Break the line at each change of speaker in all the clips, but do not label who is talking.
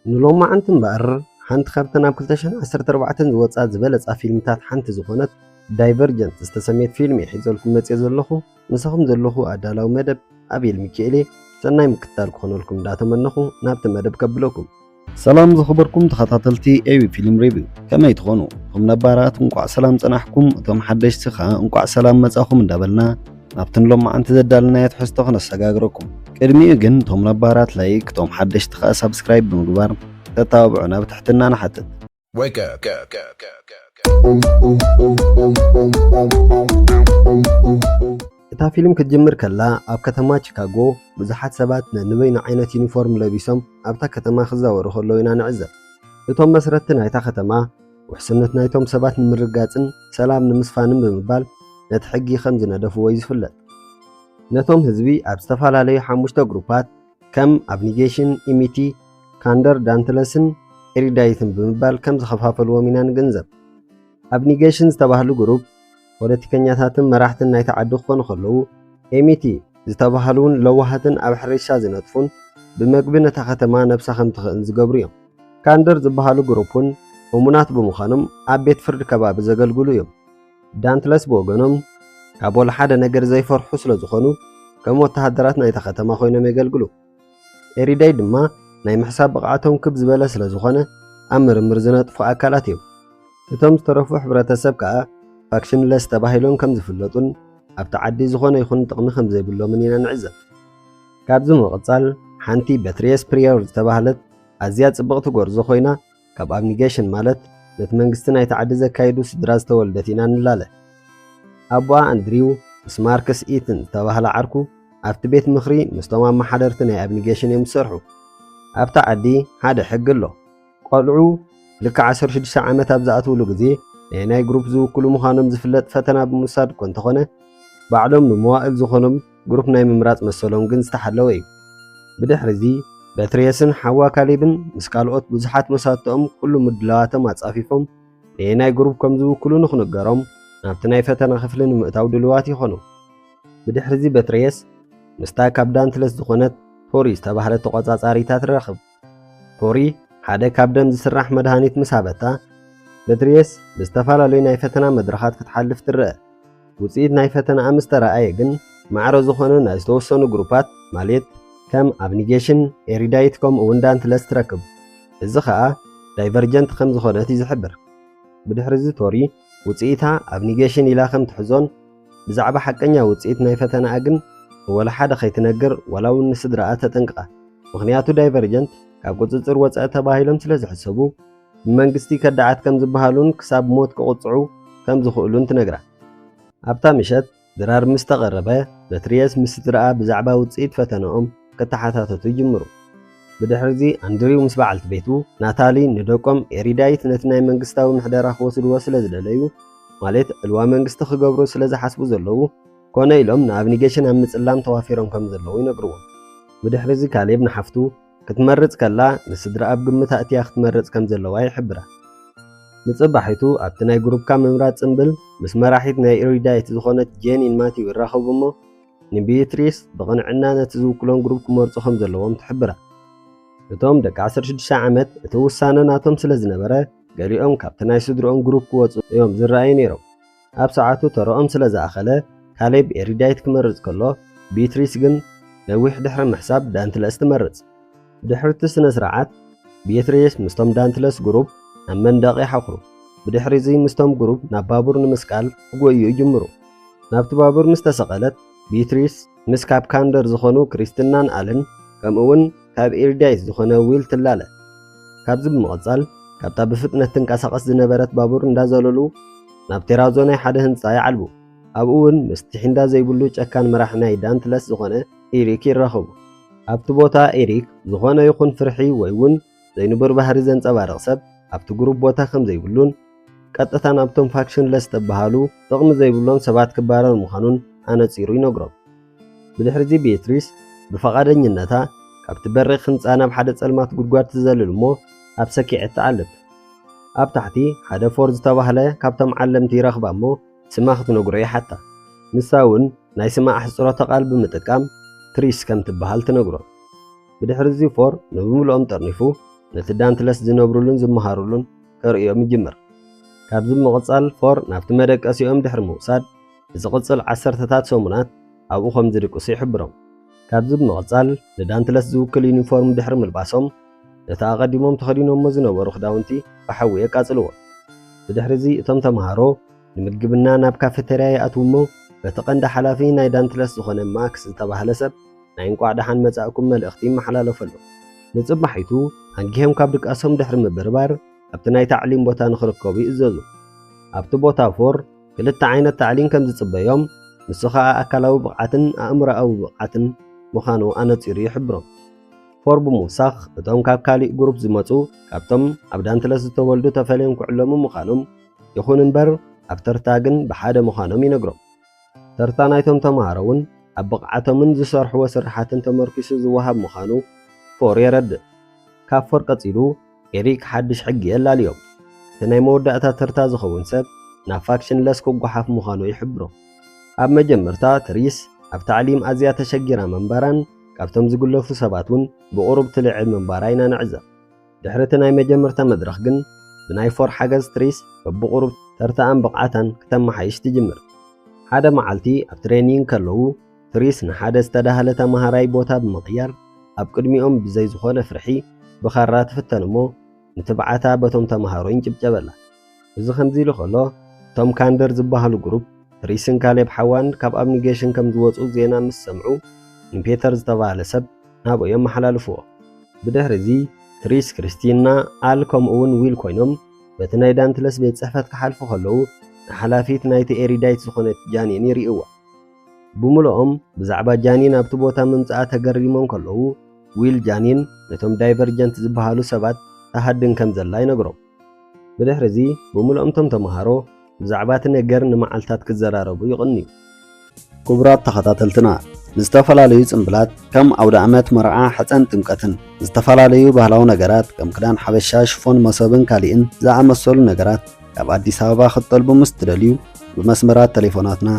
نلوم عنت مبار حنت خبتنا بكلتشن 14 ዝወፃት ዝበለፃ ፊልምታት ሓንቲ ዝኾነት ዳይቨርጀንት ዝተሰመየት ፊልም ሒዘልኩም መፅየ ዘለኹ ንስኹም ዘለኹ ኣዳላዊ መደብ ኣቤል ሚካኤል ሰናይ ምክትታል ክኾነልኩም እንዳተመነኹ ናብቲ መደብ ከብለኩም ሰላም ዝኽበርኩም ተኸታተልቲ ኤዊ ፊልም ሪቪው ከመይ ትኾኑ እቶም ነባራት እንቋዕ ሰላም ፀናሕኩም እቶም ሓደሽቲ ኸ እንቋዕ ሰላም መጻኹም እንዳበልና ናብቲ ንሎማዓንቲ ዘዳልናዮ ትሕዝቶ ክነሰጋግረኩም ቅድሚኡ ግን እቶም ነባራት ላይክ እቶም ሓደሽቲ ኸ ሰብስክራይብ ብምግባር ተታብዑና ብትሕትና ንሓትት እታ ፊልም ክትጅምር ከላ ኣብ ከተማ ቺካጎ ብዙሓት ሰባት ነንበይና ዓይነት ዩኒፎርም ለቢሶም ኣብታ ከተማ ክዛወሩ ከለዉ ኢና ንዕዘብ እቶም መስረቲ ናይታ ከተማ ውሕስነት ናይቶም ሰባት ንምርጋፅን ሰላም ንምስፋንን ብምባል ነቲ ሕጊ ከም ዝነደፍዎ ይዝፍለጥ ነቶም ህዝቢ ኣብ ዝተፈላለዩ ሓሙሽተ ግሩፓት ከም ኣብኒጌሽን ኢሚቲ ካንደር ዳንትለስን ኤሪዳይትን ብምባል ከም ዝኸፋፈልዎም ኢና ንግንዘብ ኣብኒጌሽን ዝተባህሉ ግሩፕ ፖለቲከኛታትን መራሕትን ናይቲ ዓዲ ክኾኑ ከለዉ ኤሚቲ ዝተባህሉን ለዋሃትን ኣብ ሕርሻ ዝነጥፉን ብመግቢ ነታ ከተማ ነብሳ ከም ትኽእል ዝገብሩ እዮም ካንደር ዝበሃሉ ግሩፕን እሙናት ብምዃኖም ኣብ ቤት ፍርዲ ከባቢ ዘገልግሉ እዮም ዳንትለስ ብወገኖም ካብ ወላ ሓደ ነገር ዘይፈርሑ ስለ ዝኾኑ ከም ወተሃደራት ናይታ ከተማ ኮይኖም የገልግሉ ኤሪዳይ ድማ ናይ ምሕሳብ ብቕዓቶም ክብ ዝበለ ስለ ዝኾነ ኣብ ምርምር ዝነጥፉ ኣካላት እዮም እቶም ዝተረፉ ሕብረተሰብ ከዓ ፋክሽንለስ ተባሂሎም ከም ዝፍለጡን ኣብቲ ዓዲ ዝኾነ ይኹን ጥቕሚ ከም ዘይብሎምን ኢና ንዕዘብ ካብዚ ምቕፃል ሓንቲ በትሪየስ ፕሪየር ዝተባህለት ኣዝያ ጽብቕቲ ጎርዞ ኮይና ካብ ኣብኒጌሽን ማለት ነቲ መንግስቲ ናይቲ ዓዲ ዘካይዱ ስድራ ዝተወልደት ኢና ንላለ ኣቦኣ ኣንድሪው ምስ ማርክስ ኢትን ዝተባህለ ዓርኩ ኣብቲ ቤት ምኽሪ ምስቶም ኣመሓደርቲ ናይ ኣብኒጌሽን እዮም ዝሰርሑ ኣብታ ዓዲ ሓደ ሕጊ ኣሎ ቆልዑ ልክዕ 16 ዓመት ኣብ ዝኣትውሉ ግዜ ናይ ግሩፕ ዝውክሉ ምዃኖም ዝፍለጥ ፈተና ብምውሳድ እኮ እንተኾነ ባዕሎም ንምዋእል ዝኾኖም ግሩፕ ናይ ምምራፅ መሰሎም ግን ዝተሓለወ እዩ ብድሕሪ እዚ በትሬስን ሓዋ ካሌብን ምስ ካልኦት ብዙሓት መሳትኦም ኩሉ ምድላዋቶም ኣጻፊፎም ናይ ግሩፕ ከም ዝውክሉ ንኽንገሮም ናብቲ ናይ ፈተና ክፍሊ ንምእታው ድልዋት ይኾኑ ብድሕሪ እዚ በትሬስ ምስታ ካብ ዳንትለስ ዝኾነት ፖሪ ዝተባህለት ተቆጻጻሪታ ትረኽብ ፖሪ ሓደ ካብ ደም ዝስራሕ መድሃኒት ምስ ሃበታ በትሬስ ብዝተፈላለዩ ናይ ፈተና መድረኻት ክትሓልፍ ትርአ ውፅኢት ናይ ፈተና ምስ ተረኣየ ግን ማዕረ ዝኾነ ናይ ዝተወሰኑ ግሩፓት ማለት ከም ኣብኒጌሽን ኤሪዳይት ከምኡ እውን ዳንትለስ ትረክብ እዚ ከዓ ዳይቨርጀንት ከም ዝኾነት እዩ ዝሕብር ብድሕሪ እዚ ቶሪ ውፅኢታ ኣብኒጌሽን ኢላ ከም ትሕዞን ብዛዕባ ሓቀኛ ውፅኢት ናይ ፈተናኣ ግን ወላ ሓደ ከይትነግር ወላ እውን ንስድራኣ ተጠንቅቓ ምክንያቱ ዳይቨርጀንት ካብ ቁፅፅር ወፃኢ ተባሂሎም ስለ ዝሕሰቡ ብመንግስቲ ከዳዓት ከም ዝበሃሉን ክሳብ ሞት ክቕፅዑ ከም ዝኽእሉን ትነግራ ኣብታ ምሸት ድራር ምስ ተቐረበ በትሬስ ምስ ስድራኣ ብዛዕባ ውፅኢት ፈተናኦም ከተሓታተቱ ይጅምሩ ብድሕሪ እዚ ኣንድሪው ምስ በዓልቲ ቤቱ ናታሊ ንደቆም ኤሪዳይት ነቲ ናይ መንግስታዊ ምሕደራ ክወስድዎ ስለ ዝደለዩ ማለት ዕልዋ መንግስቲ ክገብሩ ስለ ዝሓስቡ ዘለዉ ኮነ ኢሎም ንኣብኒጌሽን ኣብ ምፅላም ተዋፊሮም ከም ዘለዉ ይነግርዎም ብድሕሪ እዚ ካሌብ ንሓፍቱ ክትመርፅ ከላ ንስድራ ኣብ ግምታ እትያ ክትመርፅ ከም ዘለዋ ይሕብራ ንፅባሒቱ ኣብቲ ናይ ግሩፕካ ምምራፅ ፅምብል ምስ መራሒት ናይ ኤሪዳይት ዝኾነት ጄኒን ማቲው ይራኸቡ እሞ ንቢትሪስ ብቕንዕና ነቲ ዝውክሎም ግሩፕ ክመርፁ ከም ዘለዎም ትሕብራ እቶም ደቂ 16 ዓመት እቲ ውሳነ ናቶም ስለ ዝነበረ ገሊኦም ካብቲ ናይ ስድሮኦም ግሩፕ ክወፁ እዮም ዝረኣዩ ነይሮም ኣብ ሰዓቱ ተረኦም ስለ ዝኣኸለ ካሌብ ኤሪዳይት ክመርፅ ከሎ ቢትሪስ ግን ነዊሕ ድሕሪ ምሕሳብ ዳንትለስ ትመርፅ ድሕሪ እቲ ስነ ስርዓት ቢትሪስ ምስቶም ዳንትለስ ግሩፕ ኣብ መንደቕ ይሓኽሩ ብድሕሪ እዚ ምስቶም ግሩፕ ናብ ባቡር ንምስቃል ክጎዩ ይጅምሩ ናብቲ ባቡር ምስ ተሰቐለት ቢትሪስ ምስ ካብ ካንደር ዝኾኑ ክሪስትናን ኣለን ከምኡውን ካብ ኤሪዳይት ዝኾነ ዊል ትላለ ካብዚ ብምቕፃል ካብታ ብፍጥነት ትንቀሳቐስ ዝነበረት ባቡር እንዳዘለሉ ናብ ቴራዞ ናይ ሓደ ህንፃ ይዓልቡ ኣብኡ እውን ምስቲ ሒንዳ ዘይብሉ ጨካን መራሕ ናይ ዳንትለስ ዝኾነ ኤሪክ ይራኸቡ ኣብቲ ቦታ ኤሪክ ዝኾነ ይኹን ፍርሒ ወይ እውን ዘይንብር ባህሪ ዘንፀባርቕ ሰብ ኣብቲ ግሩፕ ቦታ ከም ዘይብሉን ቀጥታ ናብቶም ፋክሽንለስ ተባሃሉ ጥቕሚ ዘይብሎም ሰባት ክባረር ምዃኑን ኣነፂሩ ይነግሮም ብድሕሪ እዚ ቤትሪስ ብፈቓደኝነታ ካብቲ በሪኽ ህንፃ ናብ ሓደ ጸልማት ጉድጓድ ትዘልል እሞ ኣብ ሰኪዐት ትዓልፍ ኣብ ታሕቲ ሓደ ፎር ዝተባህለ ካብቶም ዓለምቲ ይረኽባ እሞ ስማ ክትነግሮ ይሓታ ንሳ እውን ናይ ስማ ኣሕፅሮተ ቃል ብምጥቃም ትሪስ ከም ትበሃል ትነግሮ ብድሕሪ እዚ ፎር ንብምልኦም ጠርኒፉ ነቲ ዳንትለስ ዝነብሩሉን ዝመሃሩሉን ከርእዮም ይጅምር። ካብዚ ምቕጻል ፎር ናብቲ መደቀሲኦም ድሕሪ ምውሳድ ዝቕጽል 10ታት ሰሙናት ኣብኡ ከም ዝድቅሱ ይሕብሮም። ካብዚ ብምቕጻል ንዳንትለስ ዝውክል ዩኒፎርም ድሕሪ ምልባሶም ነቲ ኣቐዲሞም ተኸዲኖሞ ዝነበሩ ክዳውንቲ ብሓዊ የቃጽልዎ። ብድሕሪዚ እቶም ተምሃሮ ንምግብና ናብ ካፌተርያ ይኣትዉ እሞ በቲ ቀንዲ ሓላፊ ናይ ዳንትለስ ዝኾነ ማክስ ዝተባህለ ሰብ ናይ እንቋዕ ደሓን መጻእኩም መልእኽቲ ይመሓላለፈሉ። ንጽባሒቱ ኣንጊሆም ካብ ድቃሶም ድሕሪ ምብርባር ኣብቲ ናይ ታዕሊም ቦታ ንኽርከቡ ይእዘዙ። ኣብቲ ቦታ ፎር ክልተ ዓይነት ታዕሊም ከም ዝጽበዮም ንሱ ከዓ ኣካላዊ ብቕዓትን ኣእምሮኣዊ ብቕዓትን ምዃኑ ኣነጺሩ ይሕብሮም። ፎር ብምውሳኽ እቶም ካብ ካሊእ ግሩፕ ዝመጹ ካብቶም ኣብ ዳንትለስ ዝተወልዱ ተፈልዮም ክዕለሙ ምዃኖም ይኹን እምበር ኣብ ተርታ ግን ብሓደ ምዃኖም ይነግሮም። ተርታ ናይቶም ተምሃሮ እውን ኣብ ብቕዓቶምን ዝሰርሕዎ ስራሓትን ተመርኪሱ ዝወሃብ ምዃኑ ፎር የረድእ። ካብ ፎር ቀጺሉ ኤሪክ ሓድሽ ሕጊ የላልዮም። እቲ ናይ መወዳእታ ተርታ ዝኸውን ሰብ ናብ ፋክሽንለስ ክጓሓፍ ምዃኑ ይሕብሮም። ኣብ መጀመርታ ትሪስ ኣብ ታዕሊም ኣዝያ ተሸጊራ መንበራን ካብቶም ዝግለፉ ሰባት እውን ብቑሩብ ትልዕል መንበራ ኢና ንዕዘብ። ድሕሪ እቲ ናይ መጀመርታ መድረኽ ግን ብናይ ፎር ሓገዝ ትሪስ በብቑሩብ ተርታኣን ብቕዓታን ክተመሓይሽ ትጅምር። ሓደ መዓልቲ ኣብ ትሬኒንግ ከለዉ ትሪስ ንሓደ ዝተዳህለ ተመሃራይ ቦታ ብምቕያር ኣብ ቅድሚኦም ብዘይ ዝኾነ ፍርሒ ብኻራ ትፍተን እሞ ንትብዓታ በቶም ተምሃሮ ይንጭብጨበላ። እዚ ከምዚ ኢሉ ከሎ እቶም ካንደር ዝበሃሉ ግሩፕ ትሪስን ካሌብ ሓዋን ካብ ኣብኒጌሽን ከም ዝወፁ ዜና ምስ ሰምዑ ንፔተር ዝተባህለ ሰብ ናብኦም የመሓላልፍዎ። ብድሕሪዚ ትሪስ ክርስቲና ኣል ከምኡውን ዊል ኮይኖም በቲ ናይ ዳንትለስ ቤት ጽሕፈት ክሓልፉ ከለዉ ንሓላፊት ናይቲ ኤሪዳይት ዝኾነት ጃኒን ይርእዋ። ብምልኦም ብዛዕባ ጃኒን ኣብቲ ቦታ ምምጽኣ ተገሪሞም ከለዉ ዊል ጃኒን ነቶም ዳይቨርጀንት ዝበሃሉ ሰባት ተሃድን ከም ዘላ ይነግሮም። ብድሕሪዚ ብምልኦም ቶም ተምሃሮ ብዛዕባ እቲ ነገር ንመዓልታት ክዘራረቡ ይቕንዩ። ክቡራት ተኸታተልትና ንዝተፈላለዩ ጽምብላት ከም ኣውደ ዓመት መርዓ ሕፀን ጥምቀትን ዝተፈላለዩ ባህላዊ ነገራት ከም ክዳን ሓበሻ ሽፎን መሶብን ካልእን ዝኣመሰሉ ነገራት ካብ ኣዲስ ኣበባ ክትጠልቡ ምስ ትደልዩ ብመስመራት ቴሌፎናትና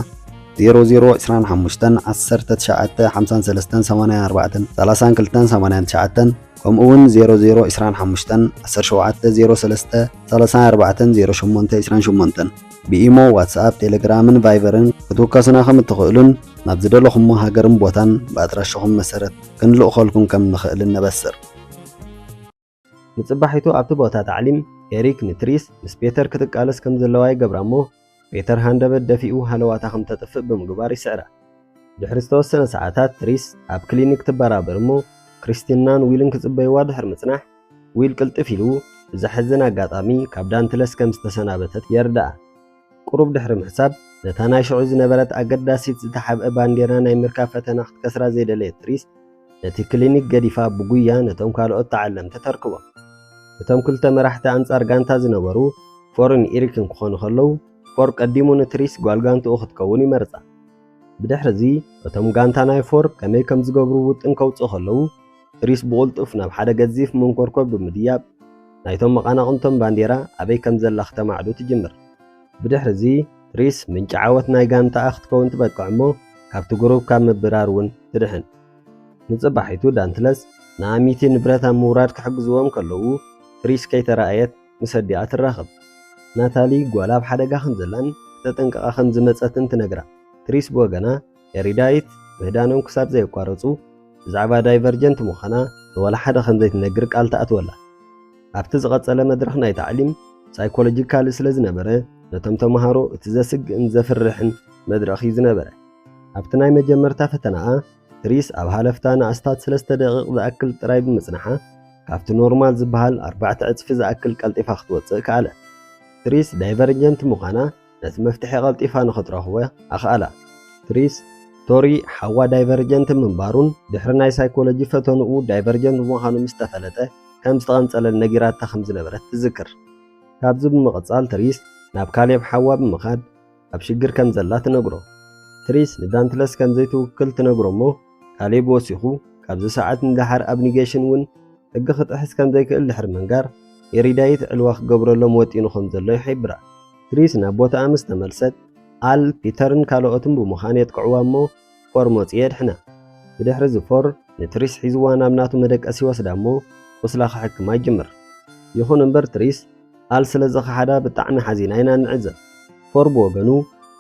0025 1953 84 3289 ከምኡውን 0025 1703 34 08 28 ብኢሞ ዋትስኣፕ ቴሌግራምን ቫይበርን ክትውከሱና ከም እትኽእሉን ናብ ዝደለኹሞ ሃገርን ቦታን ብኣድራሻኹም መሰረት ክንልእኸልኩም ከም ንኽእል ነበስር። ንጽባሒቱ ኣብቲ ቦታ ታዕሊም ኤሪክ ንትሪስ ምስ ፔተር ክትቃለስ ከም ዘለዋ ይገብራ እሞ ፔተር ሃንደበት ደፊኡ ሃለዋታ ከም ተጥፍእ ብምግባር ይስዕራ። ድሕሪ ዝተወሰነ ሰዓታት ትሪስ ኣብ ክሊኒክ ትበራበር እሞ ክርስቲናን ዊልን ክጽበይዋ ድሕሪ ምጽናሕ ዊል ቅልጥፍ ኢሉ ብዘሕዝን ኣጋጣሚ ካብ ዳንትለስ ከም ዝተሰናበተት የርድኣ። ቁሩብ ድሕሪ ምሕሳብ ነታ ናይ ሽዑ ዝነበረት ኣገዳሲት ዝተሓብአ ባንዴራ ናይ ምርካብ ፈተና ክትከስራ ዘይደለየት ትሪስ ነቲ ክሊኒክ ገዲፋ ብጉያ ነቶም ካልኦት ተዓለምቲ ተርክቦም። እቶም ክልተ መራሕቲ ኣንጻር ጋንታ ዝነበሩ ፎርን ኤሪክን ክኾኑ ከለዉ ፎር ቀዲሙ ንትሪስ ጓልጋንትኡ ክትከውን ይመርጻ። ብድሕሪዚ እቶም ጋንታ ናይ ፎር ከመይ ከም ዝገብሩ ውጥን ከውፅኡ ከለዉ ትሪስ ብቕልጡፍ ናብ ሓደ ገዚፍ መንኰርኰር ብምድያብ ናይቶም መቐናቕንቶም ባንዴራ ኣበይ ከም ዘላ ክተማዕዱ ትጅምር። ብድሕሪዚ ትሪስ ምንጪ ዓወት ናይ ጋንታኣ ክትከውን ትበቅዕ እሞ ካብቲ ግሩፕ ካብ ምብራር እውን ትድሕን። ንጽባሒቱ ዳንትለስ ንኣሚቲ ንብረት ኣብ ምውራድ ክሕግዝዎም ከለዉ ትሪስ ከይተረኣየት ምስ ኣዲኣ ትራኸብ። ናታሊ ጓል ኣብ ሓደጋ ከም ዘላን ተጠንቀቓ ከም ዝመጸትን ትነግራ። ትሪስ ብወገና ኤሪዳይት ምህዳኖም ክሳብ ዘየቋረፁ ብዛዕባ ዳይቨርጀንት ምዃና ንወላ ሓደ ከም ዘይትነግር ቃል ተኣትወላ። ኣብቲ ዝቐጸለ መድረኽ ናይ ታዕሊም ሳይኮሎጂካሊ ስለ ዝነበረ ነቶም ተምሃሮ እቲ ዘስግእን ዘፍርሕን መድረኽ እዩ ዝነበረ። ኣብቲ ናይ መጀመርታ ፈተናኣ ትሪስ ኣብ ሃለፍታ ንኣስታት 3 ደቂቕ ዝኣክል ጥራይ ብምጽናሓ ካብቲ ኖርማል ዝበሃል 4 ዕጽፊ ዝኣክል ቀልጢፋ ክትወፅእ ከኣለ። ትሪስ ዳይቨርጀንት ምዃና ነቲ መፍትሒ ቀልጢፋ ንኽትረኽቦ ኣኽኣላ። ትሪስ ቶሪ ሓዋ ዳይቨርጀንት ምንባሩን ድሕሪ ናይ ሳይኮሎጂ ፈተንኡ ዳይቨርጀንት ምዃኑ ምስ ተፈለጠ ከም ዝተቐንጸለን ነጊራታ ከም ዝነበረት ትዝክር። ካብዚ ብምቕጻል ትሪስ ናብ ካሌብ ሓዋ ብምኻድ ኣብ ሽግር ከም ዘላ ትነግሮ። ትሪስ ንዳንትለስ ከም ዘይትውክል ትነግሮ እሞ ካሌብ ወሲኹ ካብዚ ሰዓት ንድሓር ኣብኒጌሽን እውን ሕጊ ክጥሕስ ከም ዘይክእል ድሕሪ መንጋር ኤሪዳይት ዕልዋ ክገብረሎም ወጢኑ ከም ዘሎ ይሕብራ። ትሪስ ናብ ቦታኣ ምስ ተመልሰት ኣል ፒተርን ካልኦትን ብምዃን የጥቅዕዋ እሞ ፎር መፂ የድሕና። ብድሕሪ ዝፎር ንትሪስ ሒዝዋ ናብ ናቱ መደቀሲ ወስዳ እሞ ቁስላ ክሕክማ ይጅምር። ይኹን እምበር ትሪስ ኣል ስለ ዝኸሓዳ ብጣዕሚ ሓዚና ኢና ንዕዘብ። ፎር ብወገኑ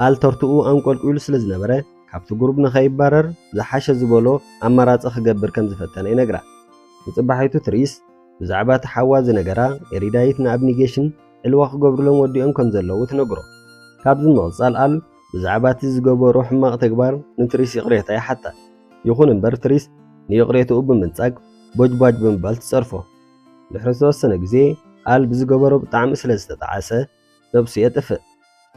ኣል ተርትኡ ኣንቆልቂሉ ስለ ዝነበረ ካብቲ ጉሩብ ንኸይባረር ዝሓሸ ዝበሎ ኣማራፂ ክገብር ከም ዝፈተነ ይነግራ። ንፅባሒቱ ትሪስ ብዛዕባ እቲ ሓዋ ዝነገራ ኤሪዳይት ንኣብኒጌሽን ዕልዋ ክገብርሎም ወዲኦም ከም ዘለዉ ትነግሮ። ካብዚ ምቕፃል ኣል ብዛዕባ እቲ ዝገበሮ ሕማቕ ተግባር ንትሪስ ይቕሬታ ይሓታ። ይኹን እምበር ትሪስ ንይቕሬትኡ ብምንጻግ ቦጅባጅ ብምባል ትጸርፎ። ድሕሪ ዝተወሰነ ግዜ ኣል ብዝገበሮ ብጣዕሚ ስለ ዝተጣዓሰ ነብሱ የጥፍእ።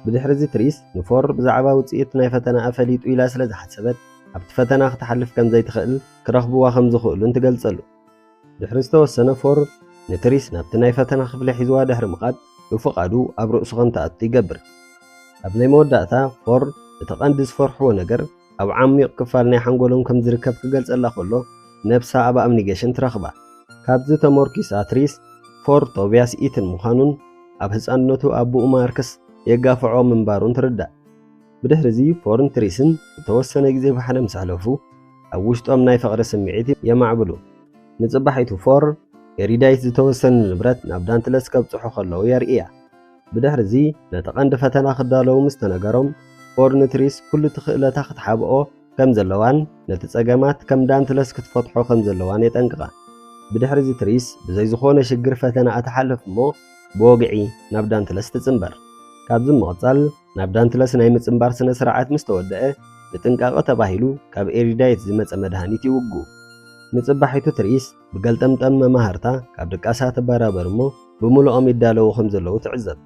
ብድሕሪዚ ትሪስ ንፎር ብዛዕባ ውፅኢት ናይ ፈተና ኣፈሊጡ ኢላ ስለ ዝሓሰበት ኣብቲ ፈተና ክትሓልፍ ከም ዘይትኽእል ክረኽብዋ ከም ዝኽእሉን ትገልጸሉ። ድሕሪ ዝተወሰነ ፎር ንትሪስ ናብቲ ናይ ፈተና ክፍሊ ሒዝዋ ድሕሪ ምኻድ ብፍቓዱ ኣብ ርእሱ ከም ተኣቱ ይገብር። ኣብ ናይ መወዳእታ ፎር እቲ ቀንዲ ዝፈርሕዎ ነገር ኣብ ዓሚቕ ክፋል ናይ ሓንጎሎም ከም ዝርከብ ክገልጸላ ከሎ ነብሳ ኣብ ኣብኒጌሽን ትረኽባ። ካብዚ ተመርኪሳ ትሪስ ፎር ቶቢያስ ኢትን ምዃኑን ኣብ ህፃንነቱ ኣቦኡ ማርከስ የጋፍዖ ምንባሩን ትርዳእ። ብድሕሪዚ ፎርን ትሪስን ዝተወሰነ ግዜ ብሓደ ምስ ሕለፉ ኣብ ውሽጦም ናይ ፍቕሪ ስምዒት የማዕብሉ። ንፅባሒቱ ፎር ኤሪዳይት ዝተወሰነ ንብረት ናብ ዳንትለስ ከብፅሑ ከለዉ የርእያ። ብድሕሪዚ ነቲ ቀንዲ ፈተና ክዳለዉ ምስ ተነገሮም ፎር ንትሪስ ኩሉ ትኽእለታ ክትሓብኦ ከም ዘለዋን ነቲ ፀገማት ከም ዳንትለስ ክትፈትሖ ከም ዘለዋን የጠንቅቓ። ብድሕሪዚ ትሪስ ብዘይ ዝኾነ ሽግር ፈተና እትሓልፍ እሞ ብወግዒ ናብ ዳንትለስ ትፅምበር። ካብዚ ምቕፃል ናብ ዳንትለስ ናይ ምፅምባር ስነ ስርዓት ምስ ተወድአ ብጥንቃቐ ተባሂሉ ካብ ኤሪዳይት ዝመፀ መድሃኒት ይውግኡ። ንፅባሒቱ ትሪስ ብገልጠምጠም መማህርታ ካብ ድቃሳ ተበራበር እሞ ብምሉኦም ይዳለዉ ከም ዘለዉ ትዕዘብ።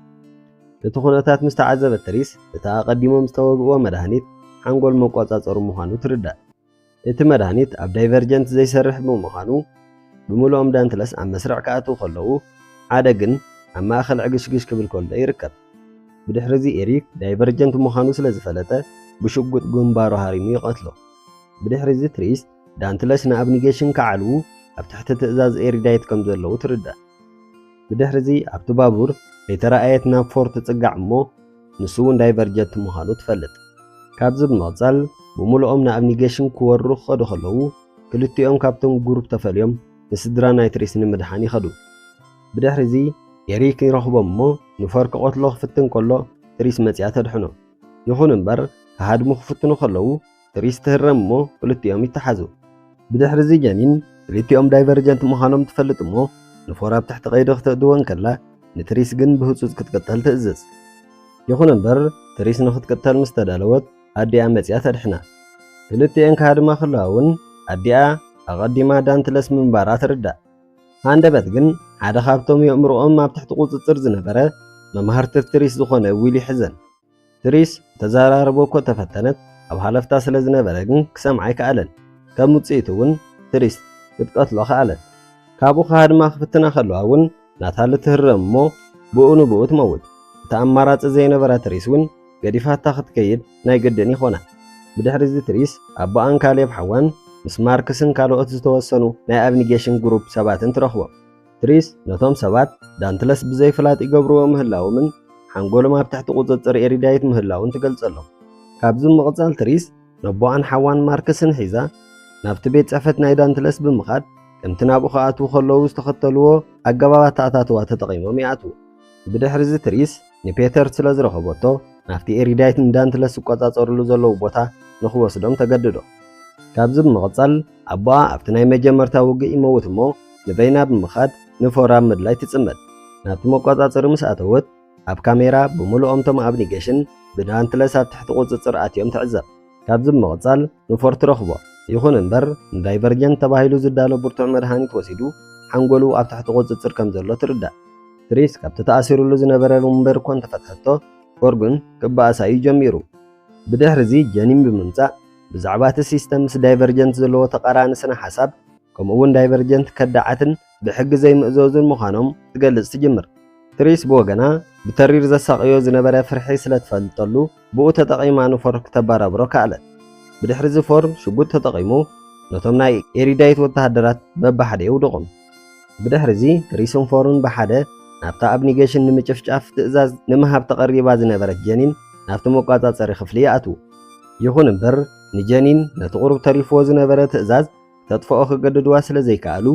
እቲ ኩነታት ምስ ተዓዘበት ትሪስ እቲ ኣቐዲሞም ዝተወግእዎ መድሃኒት ሓንጎል መቆፃፀሩ ምዃኑ ትርዳእ። እቲ መድሃኒት ኣብ ዳይቨርጀንት ዘይሰርሕ ብምዃኑ ብምሉኦም ዳንትለስ ኣብ መስርዕ ክኣትዉ ከለዉ ሓደ ግን ኣብ ማእኸል ዕግሽግሽ ክብል ከሎ ይርከብ። ብድሕሪዚ ኤሪክ ዳይቨርጀንት ምዃኑ ስለ ዝፈለጠ ብሽጉጥ ግንባሩ ሃሪሙ ይቐትሎ። ብድሕሪዚ ትሪስ ዳንትለስ ንኣብኒጌሽን ከዓልዉ ኣብ ትሕቲ ትእዛዝ ኤሪዳይት ከም ዘለዉ ትርዳእ። ብድሕሪዚ ኣብቲ ባቡር ከይተረኣየት ናብ ፎር ትጽጋዕ እሞ ንሱ እውን ዳይቨርጀንት ምዃኑ ትፈልጥ። ካብዚ ብምቕፃል ብምሉኦም ንኣብኒጌሽን ክወሩ ክኸዱ ከለዉ ክልቲኦም ካብቶም ጉሩብ ተፈልዮም ንስድራ ናይ ትሪስ ንምድሓን ይኸዱ። ብድሕሪዚ ኤሪክ ይረኽቦም እሞ ንፎር ክቆትሎ ክፍትን ከሎ ትሪስ መፅያ ተድሕኖ። ይኹን እምበር ክሃድሙ ክፍትኑ ከለዉ ትሪስ ትህረም እሞ ክልቲኦም ይተሓዙ። ብድሕሪዚ ጀኒን ክልቲኦም ዳይቨርጀንት ምዃኖም ትፈልጥ እሞ ንፎር ኣብ ትሕቲ ቀይዲ ክትእድወን ከላ ንትሪስ ግን ብህፁፅ ክትቅተል ትእዝዝ። ይኹን እምበር ትሪስ ንኽትቅተል ምስ ተዳለወት ኣዲኣ መፅያ ተድሕና። ክልቲአን ክሃድማ ከለዋ እውን ኣዲኣ ኣቐዲማ ዳንትለስ ምንባራ ትርዳእ። ሃንደበት ግን ሓደ ካብቶም የእምርኦም ኣብ ትሕቲ ቁፅፅር ዝነበረ መምሃርቲ ትሪስ ዝኾነ ዊል ይሕዘን። ትሪስ ተዘራርቦ እኮ ተፈተነት ኣብ ሃለፍታ ስለ ዝነበረ ግን ክሰምዓ ኣይከኣለን። ከም ውፅኢት እውን ትሪስ ክትቀትሎ ከኣለት። ካብኡ ከሃድማ ክፍትና ከለዋ እውን ናታ ልትህረም እሞ ብኡ ንብኡ ትመውት። እቲ ኣማራፂ ዘይነበራ ትሪስ እውን ገዲፋታ ክትከይድ ናይ ግድን ይኾና። ብድሕሪዚ ትሪስ ኣቦኣን ካሌብ ሓዋን ምስ ማርክስን ካልኦት ዝተወሰኑ ናይ ኣብኒጌሽን ግሩፕ ሰባትን ትረኽቦም። ትሪስ ነቶም ሰባት ዳንትለስ ብዘይፍላጥ ይገብርዎ ምህላዎምን ሓንጎሎም ኣብ ትሕቲ ቁፅፅር ኤሪዳይት ምህላውን ትገልጸሎም። ካብዚ ምቕፃል ትሪስ ነቦኣን ሓዋን ማርክስን ሒዛ ናብቲ ቤት ፅሕፈት ናይ ዳንትለስ ብምኻድ ከምቲ ናብኡ ክኣትዉ ከለዉ ዝተኸተልዎ ኣገባባት ኣታትዋ ተጠቒሞም ይኣትዉ። ብድሕሪዚ ትሪስ ንፔተር ስለ ዝረኸበቶ ናብቲ ኤሪዳይት ንዳንትለስ ዝቆፃፀርሉ ዘለዉ ቦታ ንኽወስዶም ተገድዶ። ካብዚ ብምቕፃል ኣቦኣ ኣብቲ ናይ መጀመርታ ውግእ ይመውት እሞ ንበይና ብምኻድ ንፎር ኣብ ምድላይ ትፅመድ። ናብቲ መቆፃፀሪ ምስ ኣተወት ኣብ ካሜራ ብምሉኦም ቶም ኣብኒጌሽን ብዳንትለስ ኣብ ትሕቲ ቁፅፅር ኣትዮም ትዕዘብ። ካብዚ ብምቕፃል ንፎር ትረኽቦ። ይኹን እምበር ንዳይቨርጀንት ተባሂሉ ዝዳሎ ብርቱዕ መድሃኒት ወሲዱ ሓንጎሉ ኣብ ትሕቲ ቁፅፅር ከም ዘሎ ትርዳእ። ትሪስ ካብቲ ተኣሲሩሉ ዝነበረ ወንበር እኮ እንተፈትሐቶ ፎር ግን ክበኣሳዩ ጀሚሩ። ብድሕሪዚ ጀኒን ብምምፃእ ብዛዕባ እቲ ሲስተም ምስ ዳይቨርጀንት ዘለዎ ተቃራኒ ስነ ሓሳብ ከምኡውን ዳይቨርጀንት ከዳዓትን ብሕጊ ዘይምእዘዙን ምዃኖም ትገልጽ ትጅምር። ትሪስ ብወገና ብተሪር ዘሳቕዮ ዝነበረ ፍርሒ ስለ ትፈልጠሉ ብኡ ተጠቒማ ንፎር ክተባራብሮ ከኣለት። ብድሕሪዚ ፎር ሽጉጥ ተጠቒሙ ነቶም ናይ ኤሪዳይት ወተሃደራት በባሓደ ይውድቖም። ብድሕሪዚ ትሪስን ፎርን ብሓደ ናብታ ኣብኒጌሽን ንምጭፍጫፍ ትእዛዝ ንምሃብ ተቐሪባ ዝነበረት ጀኒን ናብቲ መቆፃፀሪ ክፍሊ ይኣትዉ። ይኹን እምበር ንጀኒን ነቲ ቁሩብ ተሪፍዎ ዝነበረ ትእዛዝ ተጥፍኦ ክገድድዋ ስለ ዘይከኣሉ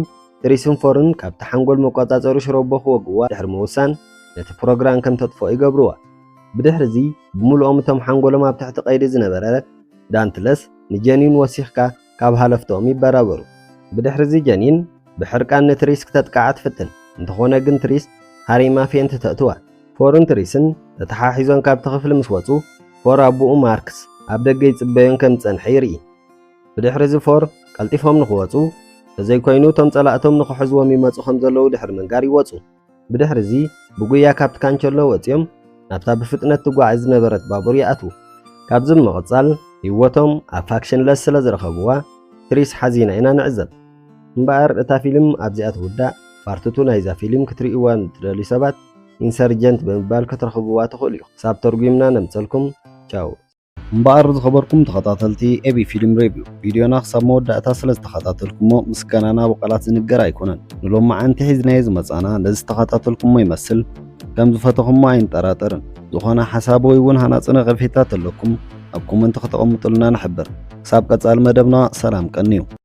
ትሪስን ፎርን ካብቲ ሓንጎል መቆጻጸሪ ሽሮቦ ክወግዋ ድሕሪ ምውሳን ነቲ ፕሮግራም ከም ተጥፍኦ ይገብርዋ። ብድሕሪ እዚ ብምልኦም እቶም ሓንጎሎም ኣብ ትሕቲ ቀይዲ ዝነበረ ዳንትለስ ንጀኒን ወሲኽካ ካብ ሃለፍቶም ይበራበሩ። ብድሕሪ እዚ ጀኒን ብሕርቃን ንትሪስ ክተጥቃዓ ትፍትን። እንተኾነ ግን ትሪስ ሃሪማ ፌንቲ ተእትዋ። ፎርን ትሪስን ተተሓሒዞን ካብቲ ክፍሊ ምስ ወፁ ፎር ኣቦኡ ማርክስ ኣብ ደገ ይጽበዮን ከም ዝጸንሐ ይርኢ። ብድሕሪ እዚ ፎር ቀልጢፎም ንኽወፁ ተዘይኮይኑ እቶም ጸላእቶም ንኽሕዝዎም ይመፁ ከም ዘለዉ ድሕሪ መንጋር ይወፁ። ብድሕሪ እዚ ብጉያ ካብቲ ካንቸሎ ወፂኦም ናብታ ብፍጥነት ትጓዓዝ ዝነበረት ባቡር ይኣትዉ። ካብዚ ብምቕጻል ህይወቶም ኣብ ፋክሽንለስ ስለ ዝረኸብዋ ትሪስ ሓዚና ኢና ንዕዘብ። እምበኣር እታ ፊልም ኣብዚኣ ትውዳእ። ፓርትቱ ናይዛ ፊልም ክትርእይዋ ትደልዩ ሰባት ኢንሰርጀንት ብምባል ክትረኽብዋ ትኽእሉ ኢኹም። ሳብ ተርጉምና ነምፀልኩም ቻው። እምበኣር ዝኸበርኩም ተኸታተልቲ ኤቢ ፊልም ሬቪው ቪድዮና ክሳብ መወዳእታ ስለ ዝተኸታተልኩሞ ምስጋናና ብቓላት ዝንገር ኣይኮነን። ንሎም መዓንቲ ሒዝናዮ ዝመጻና ነዚ ዝተኸታተልኩሞ ይመስል ከም ዝፈተኹሞ ኣይንጠራጠርን። ዝኾነ ሓሳብ ወይ እውን ሃናጽነ ቐልፊታት ኣለኩም ኣብ ኮመንት ከተቐምጡልና ንሕብር። ክሳብ ቀጻሊ መደብና ሰላም ቀኒዩ።